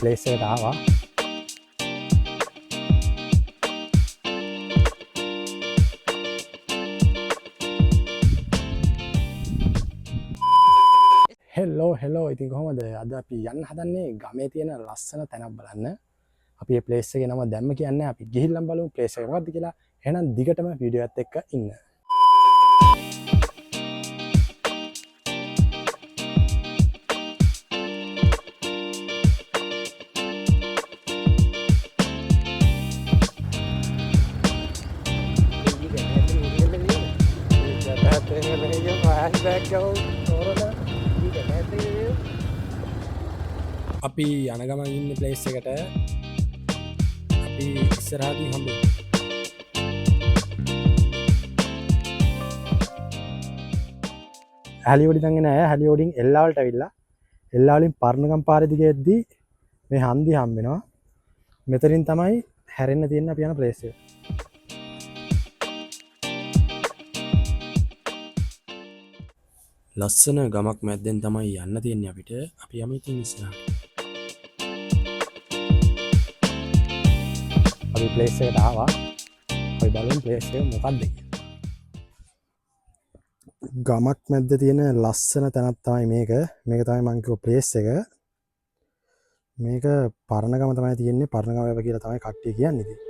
Place එකට ආවා. Hello ඉතින් කොහොමද? අද අපි යන්න හදන්නේ ගමේ තියෙන ලස්සන තැනක් බලන්න. අපි මේ ප්ලේස් එකේ නම දැම්ම කියන්නේ අපි ගිහිල්ලා බලමු ප්ලේස් එක මොකක්ද කියලා. එහෙනම් දිගටම වීඩියෝ එකත් එක්ක ඉන්න. අපි යන ගමන් ඉන්නේ ප්ලේස් එකට. අපි ඉස්සරහදී හම්බෙමු. හැලියෝඩි තංගෙන අය හැලියෝඩින් එල්ලාවලට ඇවිල්ලා එල්ලාවලින් පර්ණගම් පාරේ දිගේ යද්දී මේ හන්දි හම්බ වෙනවා. මෙතනින් තමයි හැරෙන්න තියෙන අපි යන ප්ලේස් එක. ලස්සන ගමක් මැද්දෙන් තමයි යන්න තියෙන්නේ අපිට. අපි යමු ඉතින් ඉස්සරහට. අපි ප්ලේස් එකට ආවා. අපි බලමු ප්ලේස් එක මොකක්ද කියලා. ගමක් මැද්ද තියෙන ලස්සන තැනක් තමයි මේක. මේක තමයි මම කිව්ව ප්ලේස් එක. මේක පරණගම තමයි තියෙන්නේ. පරණගම වැව කියලා තමයි කට්ටිය කියන්නේ ඉතින්.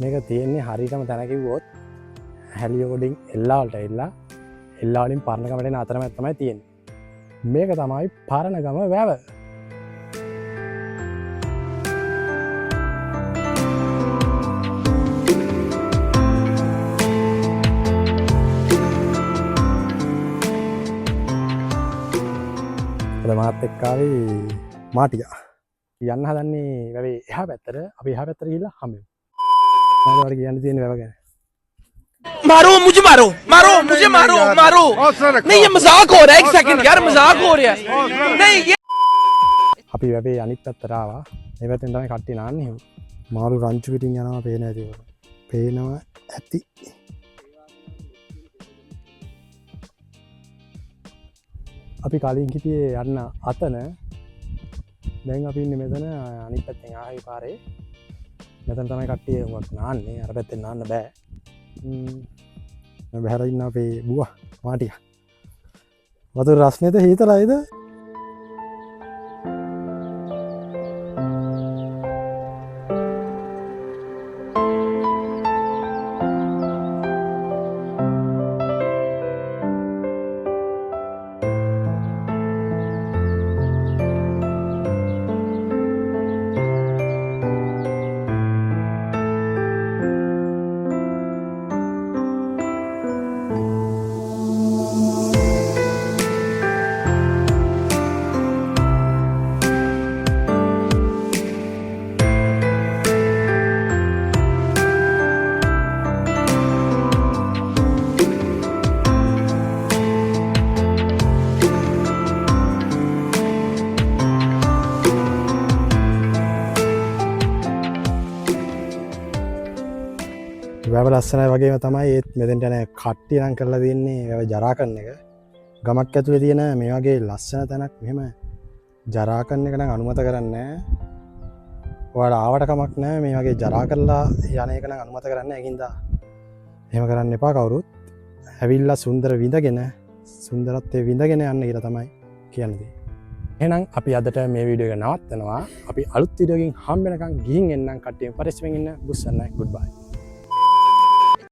මේක තියෙන්නේ හරියටම තැන කිව්වොත් හැලියෝඩින් එල්ලාවලට ඇවිල්ලා එල්ලාවලින් පරණගමට එන අතරමැද තමයි තියෙන්නේ. මේක තමයි පරණගම වැව. අද මාත් එක්ක ආවේ මාටියා. යන්න හදන්නේ වැවේ එහා පැත්තට. අපි එහා පැත්තට ගිහිල්ලා හම්බෙමු. मारो ज्ञान दिन व्यवहार मारो मुझे मारो नहीं ये मजाक हो रहा है एक सेकंड यार मजाक हो रहा है नहीं ये අපි වැවේ අනිත් පැත්තට ආවා. මේ පැත්තෙන් තමයි කට්ටිය නාන්නේ. මාළු රංචු පිටින් යනවා පේන ඇති. පේනවා ඇති. අපි කලින් හිටියේ යන්න අතන. දැන් අපි ඉන්නේ මෙතන අනිත් පැත්තෙන් ආහි පාරේ. මෙතන තමයි කට්ටිය උවක් නාන්නේ. අර පැත්තෙන් නාන්න බෑ. බහැර ඉන්න අපේ බුවා මාටියා. වතුර රස්නේද හීතලයිද? වැව ලස්සනයි වගේම තමයි ඒත් මෙතෙන්ට යන කට්ටිය නම් කරලා තියෙන්නේ වැව ජරා කරන එක. ගමක් ඇතුලේ තියෙන මේ වගේ ලස්සන තැනක් මෙහෙම ජරා කරන එක නම් අනුමත කරන්නේ නැහැ. ඔයාලා ආවට කමක් නැහැ. මේ වගේ ජරා කරලා යන එක නම් අනුමත කරන්නේ නැහැ. ඒකින්ද එහෙම කරන්න එපා කවුරුත්. ඇවිල්ලා සුන්දර විඳගෙන සුන්දරත්වයේ විඳගෙන යන්න කියලා තමයි කියන්නේ. එහෙනම් අපි අදට මේ වීඩියෝ එක නවත්තනවා. අපි අලුත් වීඩියෝ එකකින් හම්බ වෙනකන් ගිහින් එන්නම් කට්ටියම පරිස්සමෙන් ඉන්න. බුස්සන්නයි. ගුඩ් බයි.